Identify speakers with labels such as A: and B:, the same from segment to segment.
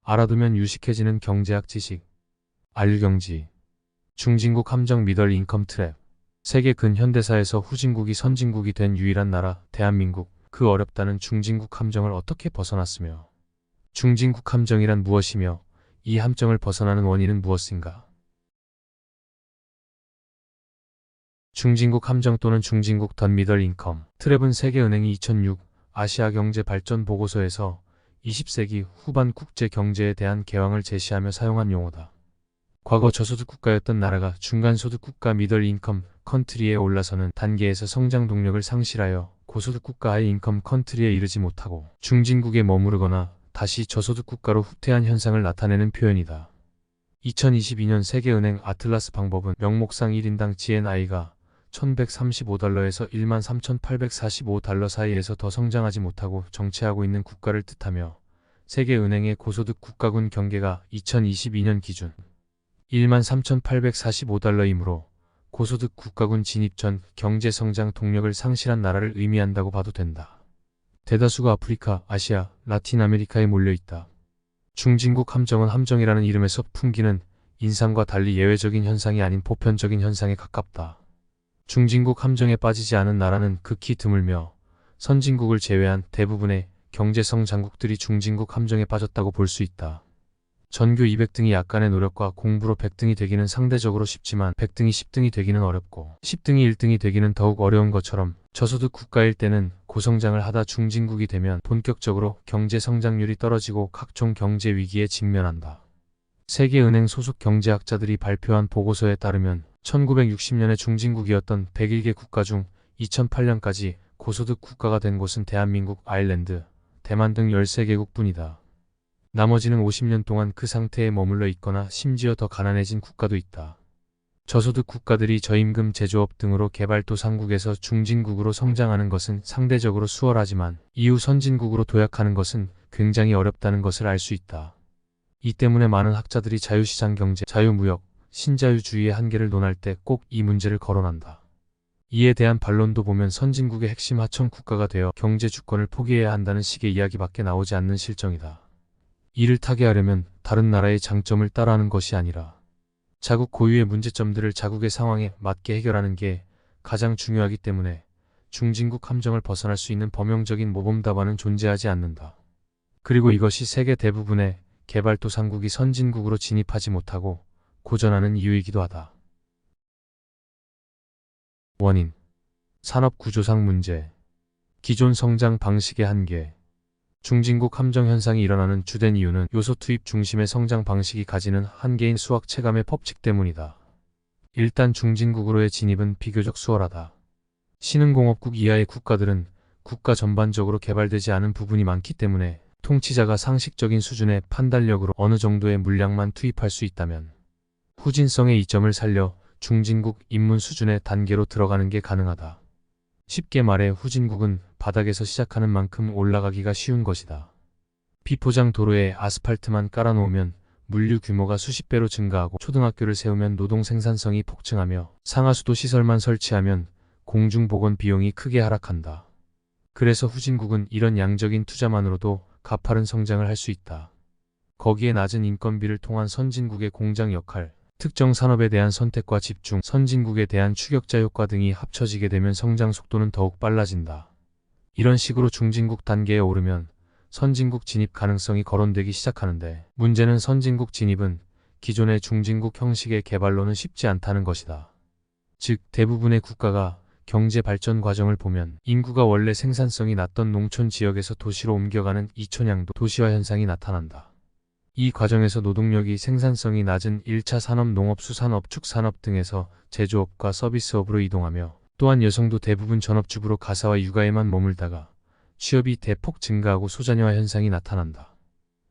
A: 알아두면 유식해지는 경제학 지식. 알류경지. 중진국 함정 미들 인컴 트랩. 세계 근현대사에서 후진국이 선진국이 된 유일한 나라 대한민국. 그 어렵다는 중진국 함정을 어떻게 벗어났으며 중진국 함정이란 무엇이며 이 함정을 벗어나는 원인은 무엇인가? 중진국 함정 또는 중진국 던 미들 인컴 트랩은 세계은행이 2006 아시아 경제 발전 보고서에서 20세기 후반 국제 경제에 대한 개황을 제시하며 사용한 용어다. 과거 저소득 국가였던 나라가 중간소득 국가 미들 인컴 컨트리에 올라서는 단계에서 성장 동력을 상실하여 고소득 국가의 인컴 컨트리에 이르지 못하고 중진국에 머무르거나 다시 저소득 국가로 후퇴한 현상을 나타내는 표현이다. 2022년 세계은행 아틀라스 방법은 명목상 1인당 GNI가 1135달러에서 13,845달러 사이에서 더 성장하지 못하고 정체하고 있는 국가를 뜻하며 세계은행의 고소득 국가군 경계가 2022년 기준 13,845달러이므로 고소득 국가군 진입 전 경제성장 동력을 상실한 나라를 의미한다고 봐도 된다. 대다수가 아프리카, 아시아, 라틴 아메리카에 몰려있다. 중진국 함정은 함정이라는 이름에서 풍기는 인상과 달리 예외적인 현상이 아닌 보편적인 현상에 가깝다. 중진국 함정에 빠지지 않은 나라는 극히 드물며 선진국을 제외한 대부분의 경제성장국들이 중진국 함정에 빠졌다고 볼 수 있다. 전교 200등이 약간의 노력과 공부로 100등이 되기는 상대적으로 쉽지만 100등이 10등이 되기는 어렵고 10등이 1등이 되기는 더욱 어려운 것처럼 저소득 국가일 때는 고성장을 하다 중진국이 되면 본격적으로 경제 성장률이 떨어지고 각종 경제 위기에 직면한다. 세계은행 소속 경제학자들이 발표한 보고서에 따르면 1960년에 중진국이었던 101개 국가 중 2008년까지 고소득 국가가 된 곳은 대한민국, 아일랜드, 대만 등 13개국 뿐이다. 나머지는 50년 동안 그 상태에 머물러 있거나 심지어 더 가난해진 국가도 있다. 저소득 국가들이 저임금 제조업 등으로 개발도상국에서 중진국으로 성장하는 것은 상대적으로 수월하지만 이후 선진국으로 도약하는 것은 굉장히 어렵다는 것을 알 수 있다. 이 때문에 많은 학자들이 자유시장 경제, 자유무역, 신자유주의의 한계를 논할 때 꼭 이 문제를 거론한다. 이에 대한 반론도 보면 선진국의 핵심 하청 국가가 되어 경제 주권을 포기해야 한다는 식의 이야기밖에 나오지 않는 실정이다. 이를 타개하려면 다른 나라의 장점을 따라하는 것이 아니라 자국 고유의 문제점들을 자국의 상황에 맞게 해결하는 게 가장 중요하기 때문에 중진국 함정을 벗어날 수 있는 범용적인 모범 답안은 존재하지 않는다. 그리고 이것이 세계 대부분의 개발도상국이 선진국으로 진입하지 못하고 고전하는 이유이기도 하다. 원인, 산업구조상 문제, 기존 성장 방식의 한계. 중진국 함정 현상이 일어나는 주된 이유는 요소 투입 중심의 성장 방식이 가지는 한계인 수학 체감의 법칙 때문이다. 일단 중진국으로의 진입은 비교적 수월하다. 신흥공업국 이하의 국가들은 국가 전반적으로 개발되지 않은 부분이 많기 때문에 통치자가 상식적인 수준의 판단력으로 어느 정도의 물량만 투입할 수 있다면 후진성의 이점을 살려 중진국 입문 수준의 단계로 들어가는 게 가능하다. 쉽게 말해 후진국은 바닥에서 시작하는 만큼 올라가기가 쉬운 것이다. 비포장 도로에 아스팔트만 깔아놓으면 물류 규모가 수십 배로 증가하고 초등학교를 세우면 노동 생산성이 폭증하며 상하수도 시설만 설치하면 공중보건 비용이 크게 하락한다. 그래서 후진국은 이런 양적인 투자만으로도 가파른 성장을 할 수 있다. 거기에 낮은 인건비를 통한 선진국의 공장 역할, 특정 산업에 대한 선택과 집중, 선진국에 대한 추격자 효과 등이 합쳐지게 되면 성장 속도는 더욱 빨라진다. 이런 식으로 중진국 단계에 오르면 선진국 진입 가능성이 거론되기 시작하는데 문제는 선진국 진입은 기존의 중진국 형식의 개발로는 쉽지 않다는 것이다. 즉 대부분의 국가가 경제 발전 과정을 보면 인구가 원래 생산성이 낮던 농촌 지역에서 도시로 옮겨가는 이촌양도 도시화 현상이 나타난다. 이 과정에서 노동력이 생산성이 낮은 1차 산업, 농업, 수산업, 축산업 등에서 제조업과 서비스업으로 이동하며 또한 여성도 대부분 전업주부로 가사와 육아에만 머물다가 취업이 대폭 증가하고 소자녀화 현상이 나타난다.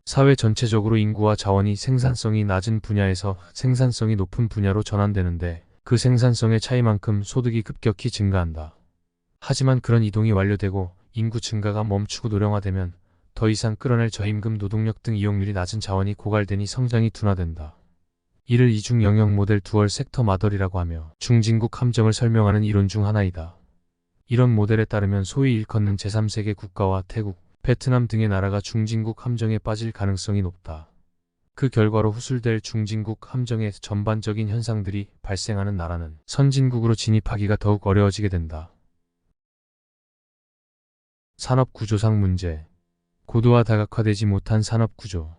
A: 사회 전체적으로 인구와 자원이 생산성이 낮은 분야에서 생산성이 높은 분야로 전환되는데 그 생산성의 차이만큼 소득이 급격히 증가한다. 하지만 그런 이동이 완료되고 인구 증가가 멈추고 노령화되면 더 이상 끌어낼 저임금 노동력 등 이용률이 낮은 자원이 고갈되니 성장이 둔화된다. 이를 이중 영역 모델 두얼 섹터 마더리라고 하며 중진국 함정을 설명하는 이론 중 하나이다. 이런 모델에 따르면 소위 일컫는 제3세계 국가와 태국, 베트남 등의 나라가 중진국 함정에 빠질 가능성이 높다. 그 결과로 후술될 중진국 함정의 전반적인 현상들이 발생하는 나라는 선진국으로 진입하기가 더욱 어려워지게 된다. 산업구조상 문제. 고도화 다각화되지 못한 산업구조.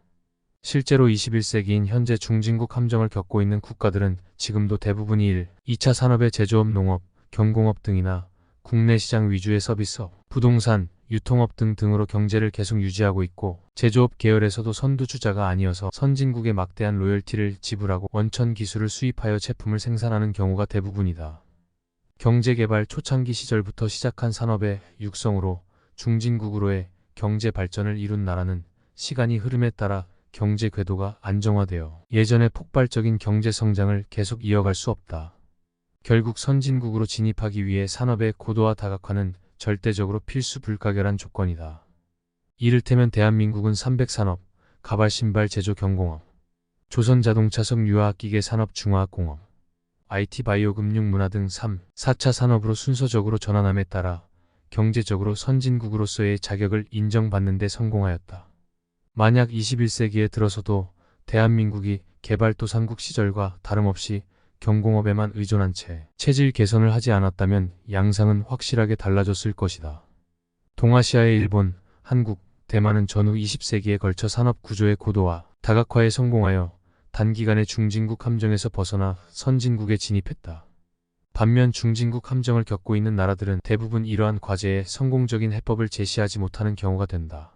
A: 실제로 21세기인 현재 중진국 함정을 겪고 있는 국가들은 지금도 대부분이 1, 2차 산업의 제조업, 농업, 경공업 등이나 국내 시장 위주의 서비스업, 부동산, 유통업 등으로 경제를 계속 유지하고 있고, 제조업 계열에서도 선두주자가 아니어서 선진국에 막대한 로열티를 지불하고 원천 기술을 수입하여 제품을 생산하는 경우가 대부분이다. 경제개발 초창기 시절부터 시작한 산업의 육성으로 중진국으로의 경제 발전을 이룬 나라는 시간이 흐름에 따라 경제 궤도가 안정화되어 예전의 폭발적인 경제 성장을 계속 이어갈 수 없다. 결국 선진국으로 진입하기 위해 산업의 고도화 다각화는 절대적으로 필수 불가결한 조건이다. 이를테면 대한민국은 300산업, 가발신발 제조 경공업, 조선자동차석 유화학기계 산업 중화학공업, IT 바이오 금융 문화 등 3, 4차 산업으로 순서적으로 전환함에 따라 경제적으로 선진국으로서의 자격을 인정받는 데 성공하였다. 만약 21세기에 들어서도 대한민국이 개발도상국 시절과 다름없이 경공업에만 의존한 채 체질 개선을 하지 않았다면 양상은 확실하게 달라졌을 것이다. 동아시아의 일본, 한국, 대만은 전후 20세기에 걸쳐 산업 구조의 고도화, 다각화에 성공하여 단기간에 중진국 함정에서 벗어나 선진국에 진입했다. 반면 중진국 함정을 겪고 있는 나라들은 대부분 이러한 과제에 성공적인 해법을 제시하지 못하는 경우가 된다.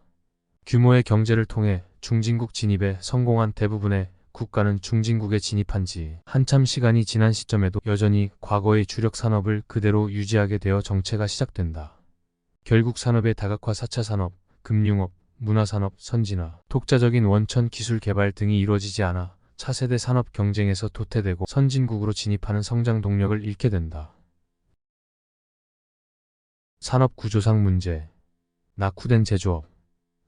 A: 규모의 경제를 통해 중진국 진입에 성공한 대부분의 국가는 중진국에 진입한 지 한참 시간이 지난 시점에도 여전히 과거의 주력 산업을 그대로 유지하게 되어 정체가 시작된다. 결국 산업의 다각화 4차 산업, 금융업, 문화산업, 선진화, 독자적인 원천 기술 개발 등이 이루어지지 않아 차세대 산업 경쟁에서 도태되고 선진국으로 진입하는 성장 동력을 잃게 된다. 산업 구조상 문제. 낙후된 제조업.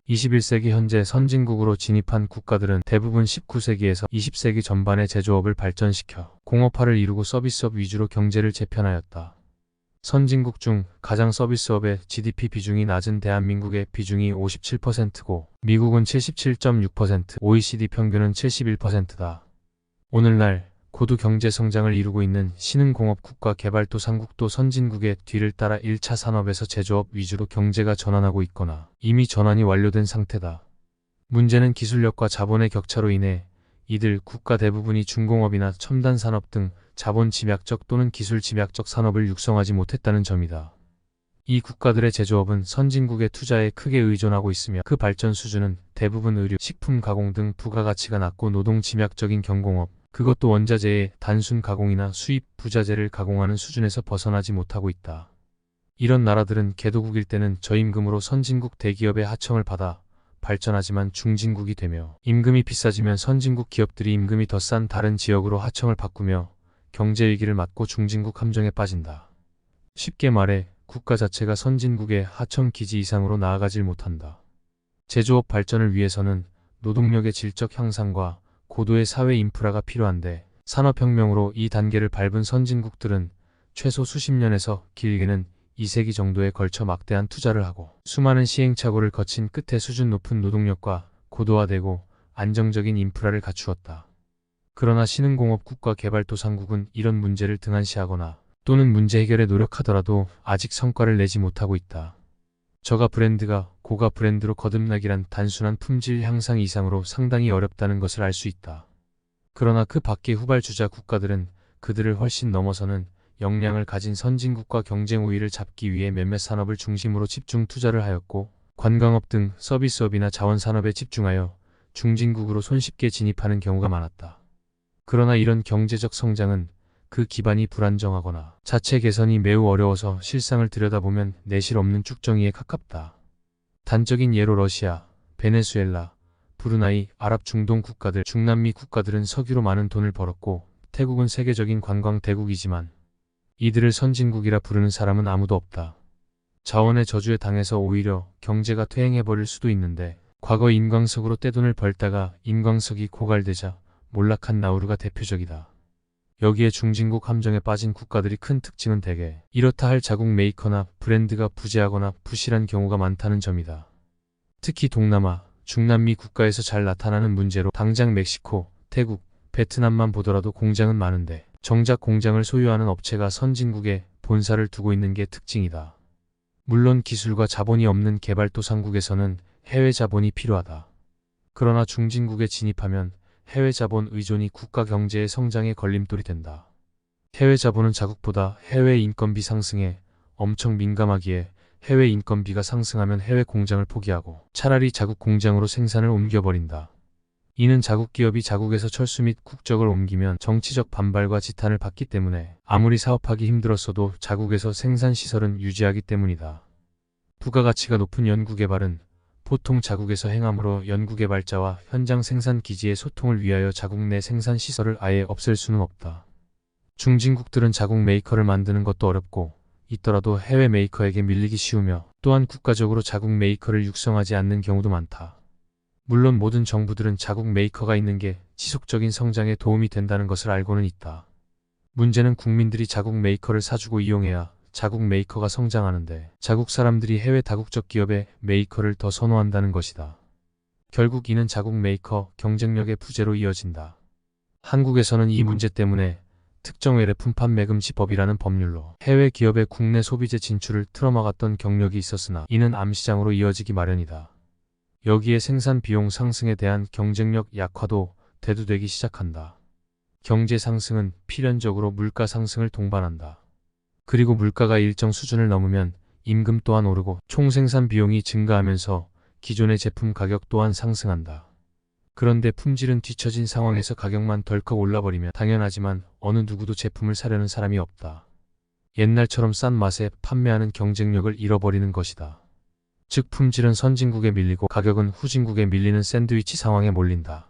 A: 21세기 현재 선진국으로 진입한 국가들은 대부분 19세기에서 20세기 전반의 제조업을 발전시켜 공업화를 이루고 서비스업 위주로 경제를 재편하였다. 선진국 중 가장 서비스업의 GDP 비중이 낮은 대한민국의 비중이 57%고 미국은 77.6%, OECD 평균은 71%다. 오늘날 고도 경제 성장을 이루고 있는 신흥공업 국가 개발도상국도 선진국의 뒤를 따라 1차 산업에서 제조업 위주로 경제가 전환하고 있거나 이미 전환이 완료된 상태다. 문제는 기술력과 자본의 격차로 인해 이들 국가 대부분이 중공업이나 첨단 산업 등 자본 집약적 또는 기술 집약적 산업을 육성하지 못했다는 점이다. 이 국가들의 제조업은 선진국의 투자에 크게 의존하고 있으며 그 발전 수준은 대부분 의류, 식품 가공 등 부가가치가 낮고 노동 집약적인 경공업, 그것도 원자재의 단순 가공이나 수입 부자재를 가공하는 수준에서 벗어나지 못하고 있다. 이런 나라들은 개도국일 때는 저임금으로 선진국 대기업의 하청을 받아 발전하지만 중진국이 되며 임금이 비싸지면 선진국 기업들이 임금이 더 싼 다른 지역으로 하청을 바꾸며 경제위기를 맞고 중진국 함정에 빠진다. 쉽게 말해 국가 자체가 선진국의 하청 기지 이상으로 나아가질 못한다. 제조업 발전을 위해서는 노동력의 질적 향상과 고도의 사회 인프라가 필요한데 산업혁명으로 이 단계를 밟은 선진국들은 최소 수십 년에서 길게는 2세기 정도에 걸쳐 막대한 투자를 하고 수많은 시행착오를 거친 끝에 수준 높은 노동력과 고도화되고 안정적인 인프라를 갖추었다. 그러나 신흥공업 국가 개발도상국은 이런 문제를 등한시하거나 또는 문제 해결에 노력하더라도 아직 성과를 내지 못하고 있다. 저가 브랜드가 고가 브랜드로 거듭나기란 단순한 품질 향상 이상으로 상당히 어렵다는 것을 알 수 있다. 그러나 그 밖의 후발주자 국가들은 그들을 훨씬 넘어서는 역량을 가진 선진국과 경쟁 우위를 잡기 위해 몇몇 산업을 중심으로 집중 투자를 하였고 관광업 등 서비스업이나 자원산업에 집중하여 중진국으로 손쉽게 진입하는 경우가 많았다. 그러나 이런 경제적 성장은 그 기반이 불안정하거나 자체 개선이 매우 어려워서 실상을 들여다보면 내실 없는 쭉정이에 가깝다. 단적인 예로 러시아, 베네수엘라, 브루나이, 아랍 중동 국가들, 중남미 국가들은 석유로 많은 돈을 벌었고 태국은 세계적인 관광 대국이지만 이들을 선진국이라 부르는 사람은 아무도 없다. 자원의 저주에 당해서 오히려 경제가 퇴행해버릴 수도 있는데 과거 인광석으로 떼돈을 벌다가 인광석이 고갈되자 몰락한 나우루가 대표적이다. 여기에 중진국 함정에 빠진 국가들이 큰 특징은 대개 이렇다 할 자국 메이커나 브랜드가 부재하거나 부실한 경우가 많다는 점이다. 특히 동남아, 중남미 국가에서 잘 나타나는 문제로 당장 멕시코, 태국, 베트남만 보더라도 공장은 많은데 정작 공장을 소유하는 업체가 선진국에 본사를 두고 있는 게 특징이다. 물론 기술과 자본이 없는 개발도상국에서는 해외 자본이 필요하다. 그러나 중진국에 진입하면 해외 자본 의존이 국가 경제의 성장에 걸림돌이 된다. 해외 자본은 자국보다 해외 인건비 상승에 엄청 민감하기에 해외 인건비가 상승하면 해외 공장을 포기하고 차라리 자국 공장으로 생산을 옮겨버린다. 이는 자국 기업이 자국에서 철수 및 국적을 옮기면 정치적 반발과 지탄을 받기 때문에 아무리 사업하기 힘들었어도 자국에서 생산시설은 유지하기 때문이다. 부가가치가 높은 연구개발은 보통 자국에서 행하므로 연구개발자와 현장 생산 기지의 소통을 위하여 자국 내 생산시설을 아예 없앨 수는 없다. 중진국들은 자국 메이커를 만드는 것도 어렵고 있더라도 해외 메이커에게 밀리기 쉬우며 또한 국가적으로 자국 메이커를 육성하지 않는 경우도 많다. 물론 모든 정부들은 자국 메이커가 있는 게 지속적인 성장에 도움이 된다는 것을 알고는 있다. 문제는 국민들이 자국 메이커를 사주고 이용해야 자국 메이커가 성장하는데 자국 사람들이 해외 다국적 기업의 메이커를 더 선호한다는 것이다. 결국 이는 자국 메이커 경쟁력의 부재로 이어진다. 한국에서는 이 문제 때문에 특정 외래품 판매 금지 법이라는 법률로 해외 기업의 국내 소비재 진출을 틀어막았던 경력이 있었으나 이는 암시장으로 이어지기 마련이다. 여기에 생산 비용 상승에 대한 경쟁력 약화도 대두되기 시작한다. 경제 상승은 필연적으로 물가 상승을 동반한다. 그리고 물가가 일정 수준을 넘으면 임금 또한 오르고 총 생산 비용이 증가하면서 기존의 제품 가격 또한 상승한다. 그런데 품질은 뒤처진 상황에서 가격만 덜컥 올라버리면 당연하지만 어느 누구도 제품을 사려는 사람이 없다. 옛날처럼 싼 맛에 판매하는 경쟁력을 잃어버리는 것이다. 즉 품질은 선진국에 밀리고 가격은 후진국에 밀리는 샌드위치 상황에 몰린다.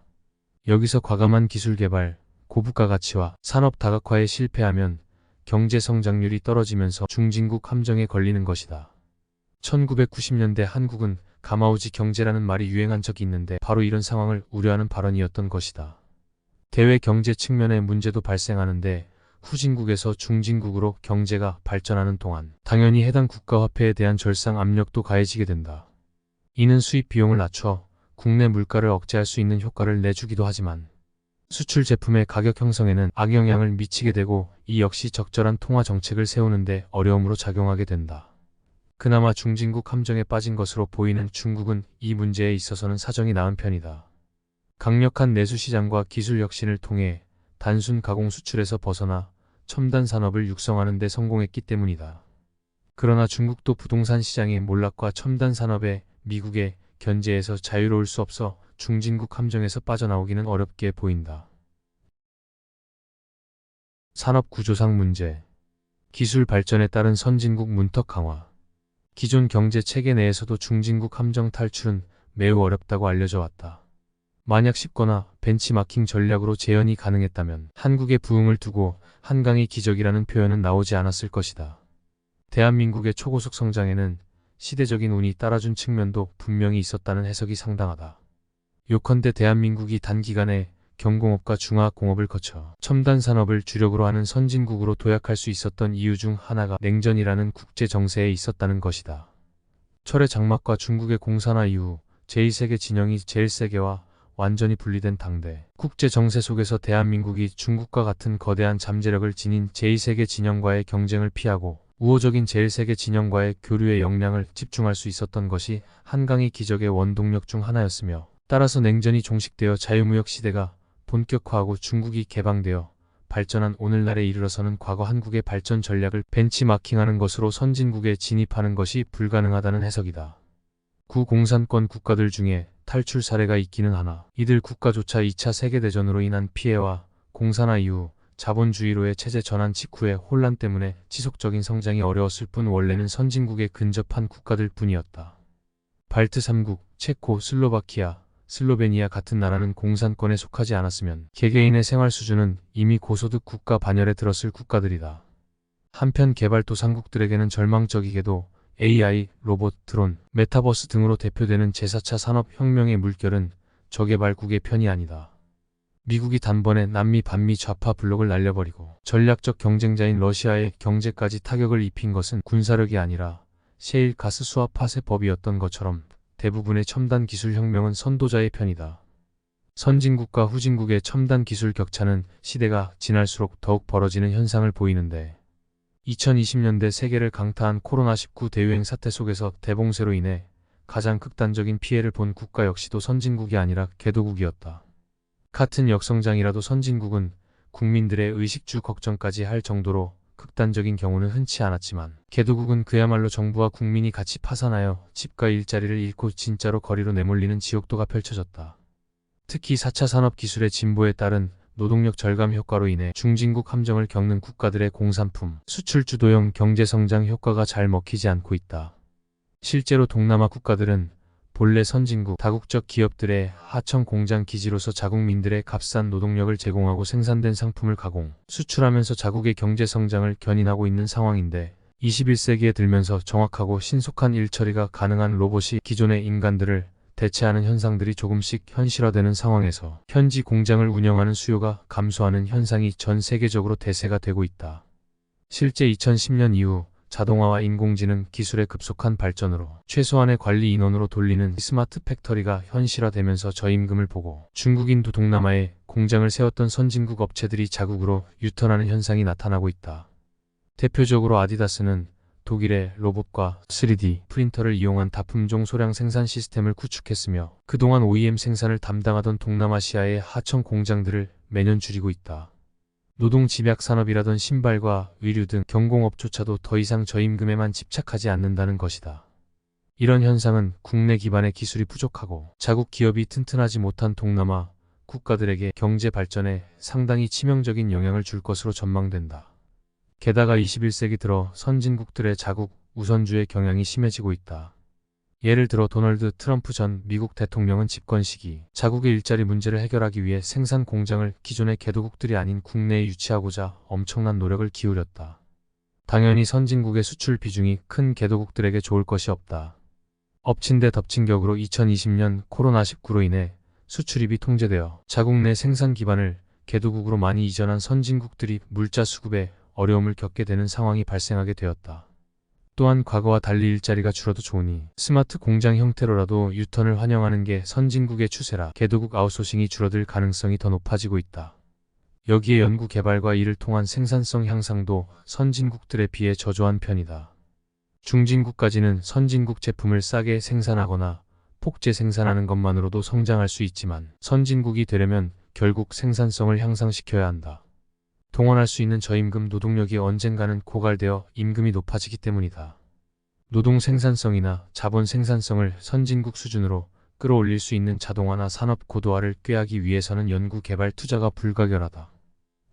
A: 여기서 과감한 기술 개발, 고부가 가치와 산업 다각화에 실패하면 경제 성장률이 떨어지면서 중진국 함정에 걸리는 것이다. 1990년대 한국은 가마우지 경제라는 말이 유행한 적이 있는데 바로 이런 상황을 우려하는 발언이었던 것이다. 대외 경제 측면의 문제도 발생하는데 후진국에서 중진국으로 경제가 발전하는 동안 당연히 해당 국가 화폐에 대한 절상 압력도 가해지게 된다. 이는 수입 비용을 낮춰 국내 물가를 억제할 수 있는 효과를 내주기도 하지만 수출 제품의 가격 형성에는 악영향을 미치게 되고 이 역시 적절한 통화 정책을 세우는데 어려움으로 작용하게 된다. 그나마 중진국 함정에 빠진 것으로 보이는 중국은 이 문제에 있어서는 사정이 나은 편이다. 강력한 내수 시장과 기술 혁신을 통해 단순 가공 수출에서 벗어나 첨단 산업을 육성하는 데 성공했기 때문이다. 그러나 중국도 부동산 시장의 몰락과 첨단 산업의 미국의 견제에서 자유로울 수 없어 중진국 함정에서 빠져나오기는 어렵게 보인다. 산업 구조상 문제, 기술 발전에 따른 선진국 문턱 강화. 기존 경제 체계 내에서도 중진국 함정 탈출은 매우 어렵다고 알려져 왔다. 만약 쉽거나 벤치마킹 전략으로 재현이 가능했다면 한국의 부흥을 두고 한강의 기적이라는 표현은 나오지 않았을 것이다. 대한민국의 초고속 성장에는 시대적인 운이 따라준 측면도 분명히 있었다는 해석이 상당하다. 요컨대 대한민국이 단기간에 경공업과 중화학공업을 거쳐 첨단 산업을 주력으로 하는 선진국으로 도약할 수 있었던 이유 중 하나가 냉전이라는 국제 정세에 있었다는 것이다. 철의 장막과 중국의 공산화 이후 제2세계 진영이 제1세계와 완전히 분리된 당대 국제 정세 속에서 대한민국이 중국과 같은 거대한 잠재력을 지닌 제2세계 진영과의 경쟁을 피하고 우호적인 제1세계 진영과의 교류의 역량을 집중할 수 있었던 것이 한강의 기적의 원동력 중 하나였으며 따라서 냉전이 종식되어 자유무역 시대가 본격화하고 중국이 개방되어 발전한 오늘날에 이르러서는 과거 한국의 발전 전략을 벤치마킹하는 것으로 선진국에 진입하는 것이 불가능하다는 해석이다. 구공산권 국가들 중에 탈출 사례가 있기는 하나 이들 국가조차 2차 세계대전으로 인한 피해와 공산화 이후 자본주의로의 체제 전환 직후의 혼란 때문에 지속적인 성장이 어려웠을 뿐 원래는 선진국에 근접한 국가들 뿐이었다. 발트 3국, 체코, 슬로바키아, 슬로베니아 같은 나라는 공산권에 속하지 않았으면 개개인의 생활 수준은 이미 고소득 국가 반열에 들었을 국가들이다. 한편 개발도상국들에게는 절망적이게도 AI, 로봇, 드론, 메타버스 등으로 대표되는 제4차 산업혁명의 물결은 저개발국의 편이 아니다. 미국이 단번에 남미 반미 좌파 블록을 날려버리고 전략적 경쟁자인 러시아의 경제까지 타격을 입힌 것은 군사력이 아니라 셰일 가스 수압 파쇄법이었던 것처럼 대부분의 첨단 기술 혁명은 선도자의 편이다. 선진국과 후진국의 첨단 기술 격차는 시대가 지날수록 더욱 벌어지는 현상을 보이는데 2020년대 세계를 강타한 코로나19 대유행 사태 속에서 대봉쇄로 인해 가장 극단적인 피해를 본 국가 역시도 선진국이 아니라 개도국이었다. 같은 역성장이라도 선진국은 국민들의 의식주 걱정까지 할 정도로 극단적인 경우는 흔치 않았지만 개도국은 그야말로 정부와 국민이 같이 파산하여 집과 일자리를 잃고 진짜로 거리로 내몰리는 지옥도가 펼쳐졌다. 특히 4차 산업기술의 진보에 따른 노동력 절감 효과로 인해 중진국 함정을 겪는 국가들의 공산품, 수출 주도형 경제성장 효과가 잘 먹히지 않고 있다. 실제로 동남아 국가들은 본래 선진국 다국적 기업들의 하청 공장 기지로서 자국민들의 값싼 노동력을 제공하고 생산된 상품을 가공, 수출하면서 자국의 경제성장을 견인하고 있는 상황인데 21세기에 들면서 정확하고 신속한 일처리가 가능한 로봇이 기존의 인간들을 대체하는 현상들이 조금씩 현실화되는 상황에서 현지 공장을 운영하는 수요가 감소하는 현상이 전 세계적으로 대세가 되고 있다. 실제 2010년 이후 자동화와 인공지능 기술의 급속한 발전으로 최소한의 관리 인원으로 돌리는 스마트 팩터리가 현실화되면서 저임금을 보고 중국인도 동남아에 공장을 세웠던 선진국 업체들이 자국으로 유턴하는 현상이 나타나고 있다. 대표적으로 아디다스는 독일의 로봇과 3D 프린터를 이용한 다품종 소량 생산 시스템을 구축했으며 그동안 OEM 생산을 담당하던 동남아시아의 하청 공장들을 매년 줄이고 있다. 노동 집약 산업이라던 신발과 의류 등 경공업조차도 더 이상 저임금에만 집착하지 않는다는 것이다. 이런 현상은 국내 기반의 기술이 부족하고 자국 기업이 튼튼하지 못한 동남아 국가들에게 경제 발전에 상당히 치명적인 영향을 줄 것으로 전망된다. 게다가 21세기 들어 선진국들의 자국 우선주의 경향이 심해지고 있다. 예를 들어 도널드 트럼프 전 미국 대통령은 집권 시기 자국의 일자리 문제를 해결하기 위해 생산 공장을 기존의 개도국들이 아닌 국내에 유치하고자 엄청난 노력을 기울였다. 당연히 선진국의 수출 비중이 큰 개도국들에게 좋을 것이 없다. 엎친 데 덮친 격으로 2020년 코로나19로 인해 수출입이 통제되어 자국 내 생산 기반을 개도국으로 많이 이전한 선진국들이 물자 수급에 어려움을 겪게 되는 상황이 발생하게 되었다. 또한 과거와 달리 일자리가 줄어도 좋으니 스마트 공장 형태로라도 유턴을 환영하는 게 선진국의 추세라 개도국 아웃소싱이 줄어들 가능성이 더 높아지고 있다. 여기에 연구 개발과 이를 통한 생산성 향상도 선진국들에 비해 저조한 편이다. 중진국까지는 선진국 제품을 싸게 생산하거나 폭제 생산하는 것만으로도 성장할 수 있지만 선진국이 되려면 결국 생산성을 향상시켜야 한다. 동원할 수 있는 저임금 노동력이 언젠가는 고갈되어 임금이 높아지기 때문이다. 노동 생산성이나 자본 생산성을 선진국 수준으로 끌어올릴 수 있는 자동화나 산업 고도화를 꾀하기 위해서는 연구 개발 투자가 불가결하다.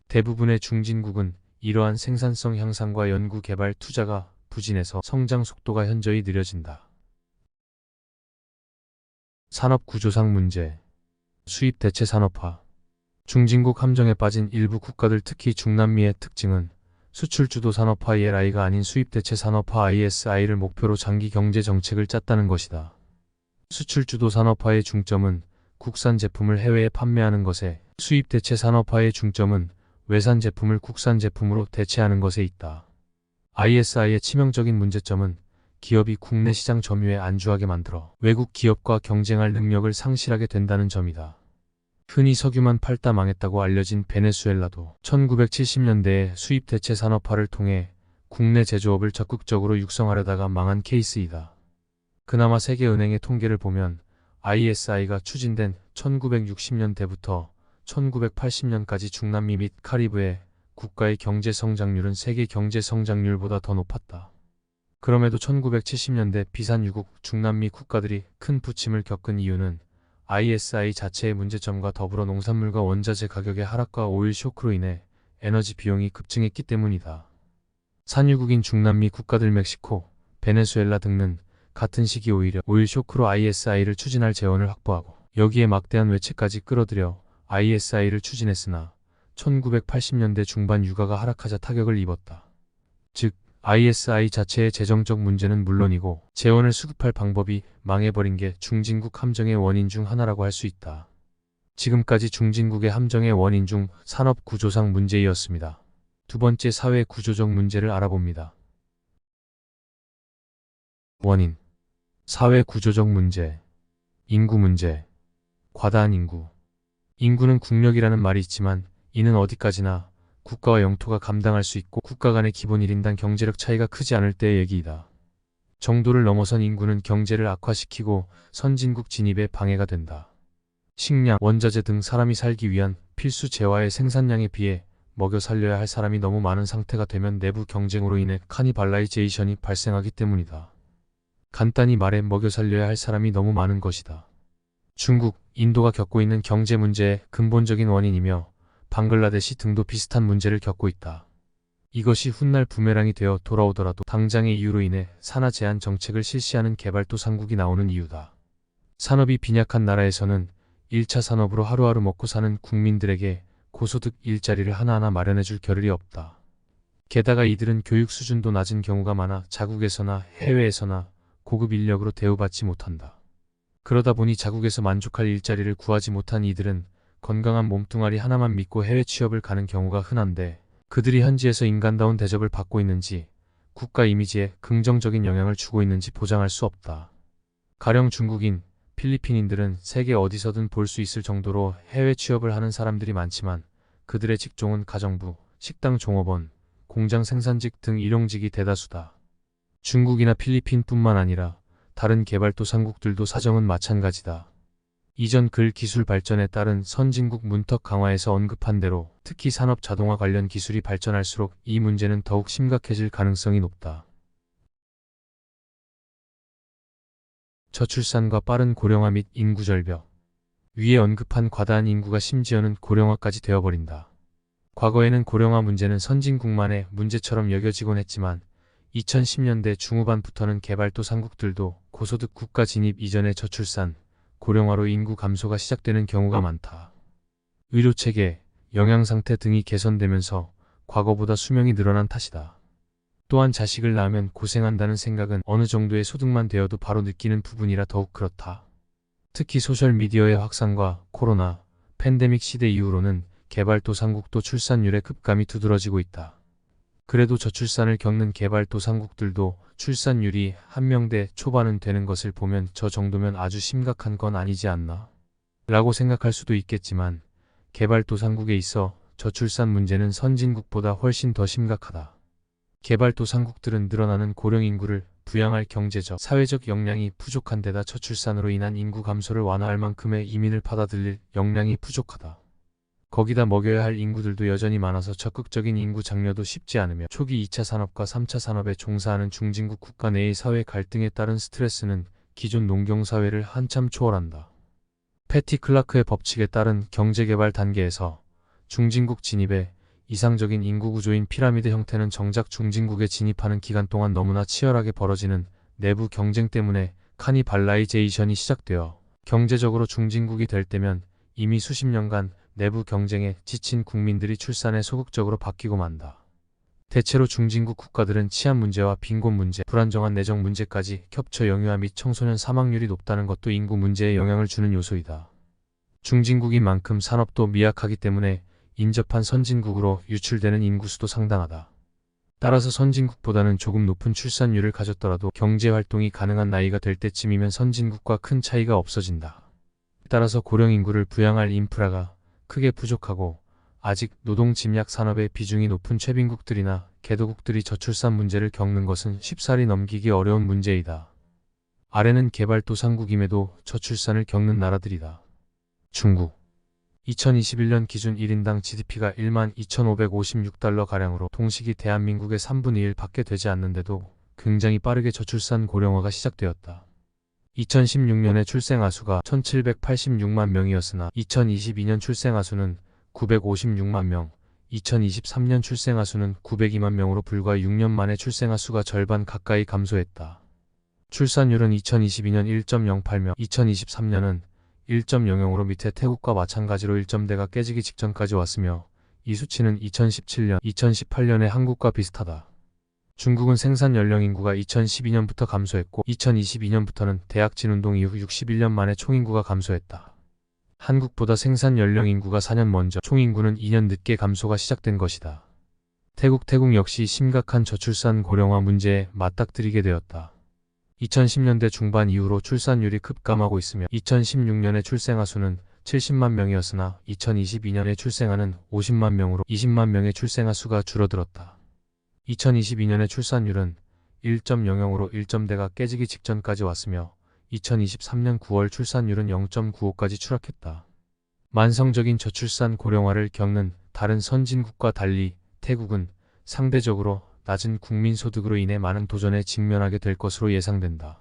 A: 대부분의 중진국은 이러한 생산성 향상과 연구 개발 투자가 부진해서 성장 속도가 현저히 느려진다. 산업 구조상 문제, 수입 대체 산업화. 중진국 함정에 빠진 일부 국가들 특히 중남미의 특징은 수출 주도 산업화 ELI가 아닌 수입 대체 산업화 ISI를 목표로 장기 경제 정책을 짰다는 것이다. 수출 주도 산업화의 중점은 국산 제품을 해외에 판매하는 것에, 수입 대체 산업화의 중점은 외산 제품을 국산 제품으로 대체하는 것에 있다. ISI의 치명적인 문제점은 기업이 국내 시장 점유에 안주하게 만들어 외국 기업과 경쟁할 능력을 상실하게 된다는 점이다. 흔히 석유만 팔다 망했다고 알려진 베네수엘라도 1970년대에 수입 대체 산업화를 통해 국내 제조업을 적극적으로 육성하려다가 망한 케이스이다. 그나마 세계은행의 통계를 보면 ISI가 추진된 1960년대부터 1980년까지 중남미 및 카리브해 국가의 경제 성장률은 세계 경제 성장률보다 더 높았다. 그럼에도 1970년대 비산유국 중남미 국가들이 큰 부침을 겪은 이유는 ISI 자체의 문제점과 더불어 농산물과 원자재 가격의 하락과 오일 쇼크로 인해 에너지 비용이 급증했기 때문이다. 산유국인 중남미 국가들 멕시코, 베네수엘라 등은 같은 시기 오히려 오일 쇼크로 ISI를 추진할 재원을 확보하고 여기에 막대한 외채까지 끌어들여 ISI를 추진했으나 1980년대 중반 유가가 하락하자 타격을 입었다. 즉 ISI 자체의 재정적 문제는 물론이고 재원을 수급할 방법이 망해버린 게 중진국 함정의 원인 중 하나라고 할 수 있다. 지금까지 중진국의 함정의 원인 중 산업 구조상 문제이었습니다. 두 번째 사회 구조적 문제를 알아봅니다. 원인. 사회 구조적 문제, 인구 문제, 과다한 인구. 인구는 국력이라는 말이 있지만 이는 어디까지나 국가와 영토가 감당할 수 있고 국가 간의 기본 1인당 경제력 차이가 크지 않을 때의 얘기이다. 정도를 넘어선 인구는 경제를 악화시키고 선진국 진입에 방해가 된다. 식량, 원자재 등 사람이 살기 위한 필수 재화의 생산량에 비해 먹여 살려야 할 사람이 너무 많은 상태가 되면 내부 경쟁으로 인해 카니발라이제이션이 발생하기 때문이다. 간단히 말해 먹여 살려야 할 사람이 너무 많은 것이다. 중국, 인도가 겪고 있는 경제 문제의 근본적인 원인이며 방글라데시 등도 비슷한 문제를 겪고 있다. 이것이 훗날 부메랑이 되어 돌아오더라도 당장의 이유로 인해 산하 제한 정책을 실시하는 개발도상국이 나오는 이유다. 산업이 빈약한 나라에서는 1차 산업으로 하루하루 먹고 사는 국민들에게 고소득 일자리를 하나하나 마련해줄 겨를이 없다. 게다가 이들은 교육 수준도 낮은 경우가 많아 자국에서나 해외에서나 고급 인력으로 대우받지 못한다. 그러다 보니 자국에서 만족할 일자리를 구하지 못한 이들은 건강한 몸뚱아리 하나만 믿고 해외 취업을 가는 경우가 흔한데 그들이 현지에서 인간다운 대접을 받고 있는지 국가 이미지에 긍정적인 영향을 주고 있는지 보장할 수 없다. 가령 중국인, 필리핀인들은 세계 어디서든 볼 수 있을 정도로 해외 취업을 하는 사람들이 많지만 그들의 직종은 가정부, 식당 종업원, 공장 생산직 등 일용직이 대다수다. 중국이나 필리핀뿐만 아니라 다른 개발도상국들도 사정은 마찬가지다. 이전 글 기술 발전에 따른 선진국 문턱 강화에서 언급한 대로 특히 산업 자동화 관련 기술이 발전할수록 이 문제는 더욱 심각해질 가능성이 높다. 저출산과 빠른 고령화 및 인구 절벽. 위에 언급한 과다한 인구가 심지어는 고령화까지 되어버린다. 과거에는 고령화 문제는 선진국만의 문제처럼 여겨지곤 했지만 2010년대 중후반부터는 개발도상국들도 고소득 국가 진입 이전의 저출산, 고령화로 인구 감소가 시작되는 경우가 많다. 의료체계, 영양상태 등이 개선되면서 과거보다 수명이 늘어난 탓이다. 또한 자식을 낳으면 고생한다는 생각은 어느 정도의 소득만 되어도 바로 느끼는 부분이라 더욱 그렇다. 특히 소셜미디어의 확산과 코로나, 팬데믹 시대 이후로는 개발도상국도 출산율의 급감이 두드러지고 있다. 그래도 저출산을 겪는 개발도상국들도 출산율이 1명대 초반은 되는 것을 보면 저 정도면 아주 심각한 건 아니지 않나? 라고 생각할 수도 있겠지만 개발도상국에 있어 저출산 문제는 선진국보다 훨씬 더 심각하다. 개발도상국들은 늘어나는 고령인구를 부양할 경제적, 사회적 역량이 부족한 데다 저출산으로 인한 인구 감소를 완화할 만큼의 이민을 받아들일 역량이 부족하다. 거기다 먹여야 할 인구들도 여전히 많아서 적극적인 인구 장려도 쉽지 않으며 초기 2차 산업과 3차 산업에 종사하는 중진국 국가 내의 사회 갈등에 따른 스트레스는 기존 농경사회를 한참 초월한다. 패티 클라크의 법칙에 따른 경제개발 단계에서 중진국 진입에 이상적인 인구구조인 피라미드 형태는 정작 중진국에 진입하는 기간 동안 너무나 치열하게 벌어지는 내부 경쟁 때문에 카니발라이제이션이 시작되어 경제적으로 중진국이 될 때면 이미 수십 년간 내부 경쟁에 지친 국민들이 출산에 소극적으로 바뀌고 만다. 대체로 중진국 국가들은 치안 문제와 빈곤 문제, 불안정한 내정 문제까지 겹쳐 영유아 및 청소년 사망률이 높다는 것도 인구 문제에 영향을 주는 요소이다. 중진국인 만큼 산업도 미약하기 때문에 인접한 선진국으로 유출되는 인구수도 상당하다. 따라서 선진국보다는 조금 높은 출산율을 가졌더라도 경제활동이 가능한 나이가 될 때쯤이면 선진국과 큰 차이가 없어진다. 따라서 고령인구를 부양할 인프라가 크게 부족하고 아직 노동집약 산업의 비중이 높은 최빈국들이나 개도국들이 저출산 문제를 겪는 것은 쉽사리 넘기기 어려운 문제이다. 아래는 개발도상국임에도 저출산을 겪는 나라들이다. 중국 2021년 기준 1인당 GDP가 12,556달러가량으로 동시기 대한민국의 3분의 1 밖에 되지 않는데도 굉장히 빠르게 저출산 고령화가 시작되었다. 2016년에 출생아 수가 1,786만 명이었으나 2022년 출생아 수는 956만 명, 2023년 출생아 수는 902만 명으로 불과 6년 만에 출생아 수가 절반 가까이 감소했다. 출산율은 2022년 1.08명, 2023년은 1.00으로 밑에 태국과 마찬가지로 1점대가 깨지기 직전까지 왔으며 이 수치는 2017년, 2018년의 한국과 비슷하다. 중국은 생산 연령 인구가 2012년부터 감소했고 2022년부터는 대학 진운동 이후 61년 만에 총인구가 감소했다. 한국보다 생산 연령 인구가 4년 먼저 총인구는 2년 늦게 감소가 시작된 것이다. 태국 역시 심각한 저출산 고령화 문제에 맞닥뜨리게 되었다. 2010년대 중반 이후로 출산율이 급감하고 있으며 2016년에 출생아 수는 70만 명이었으나 2022년에 출생아는 50만 명으로 20만 명의 출생아 수가 줄어들었다. 2022년의 출산율은 1.00으로 1점대가 깨지기 직전까지 왔으며 2023년 9월 출산율은 0.95까지 추락했다. 만성적인 저출산 고령화를 겪는 다른 선진국과 달리 태국은 상대적으로 낮은 국민소득으로 인해 많은 도전에 직면하게 될 것으로 예상된다.